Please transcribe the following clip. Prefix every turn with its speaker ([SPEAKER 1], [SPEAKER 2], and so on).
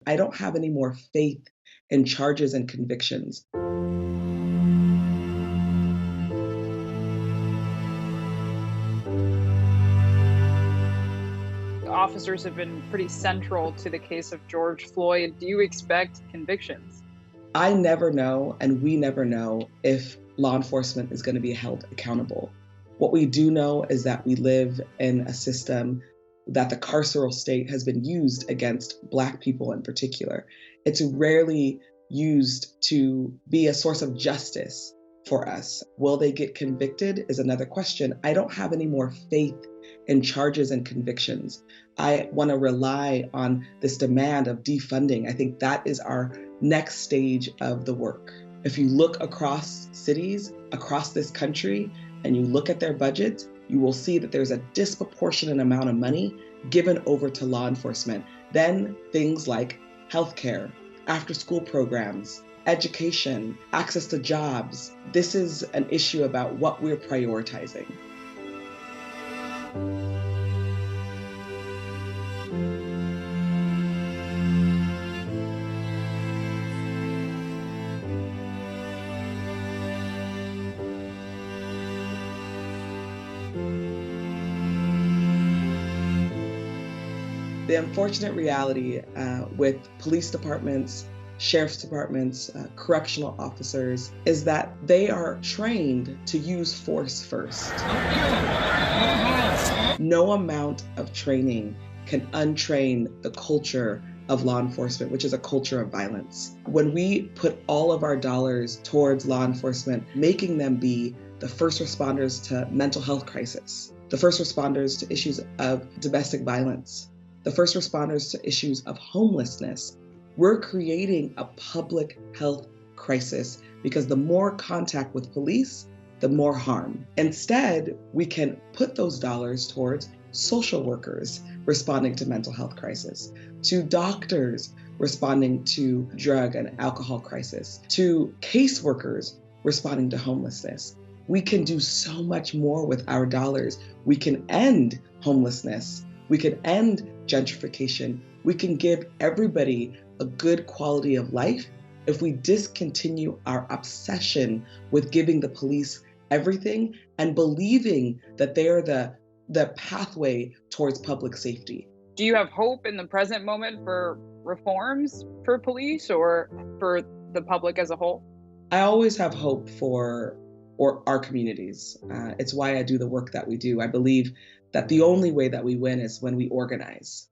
[SPEAKER 1] I don't have any more faith in charges and convictions.
[SPEAKER 2] Officers have been pretty central to the case of George Floyd. Do you expect convictions?
[SPEAKER 1] I never know, and we never know, if law enforcement is going to be held accountable. What we do know is that we live in a system that the carceral state has been used against Black people in particular. It's rarely used to be a source of justice for us. Will they get convicted is another question. I don't have any more faith in charges and convictions. I want to rely on this demand of defunding. I think that is our next stage of the work. If you look across cities, across this country, and you look at their budgets, you will see that there's a disproportionate amount of money given over to law enforcement. Then things like healthcare, after-school programs, education, access to jobs. This is an issue about what we're prioritizing. The unfortunate reality with police departments, sheriff's departments, correctional officers, is that they are trained to use force first. No amount of training can untrain the culture of law enforcement, which is a culture of violence. When we put all of our dollars towards law enforcement, making them be the first responders to mental health crisis, the first responders to issues of domestic violence, the first responders to issues of homelessness, we're creating a public health crisis because the more contact with police, the more harm. Instead, we can put those dollars towards social workers responding to mental health crisis, to doctors responding to drug and alcohol crisis, to caseworkers responding to homelessness. We can do so much more with our dollars. We can end homelessness. We can end gentrification. We can give everybody a good quality of life if we discontinue our obsession with giving the police everything and believing that they are the pathway towards public safety.
[SPEAKER 2] Do you have hope in the present moment for reforms for police or for the public as a whole?
[SPEAKER 1] I always have hope for our communities. It's why I do the work that we do. I believe that the only way that we win is when we organize.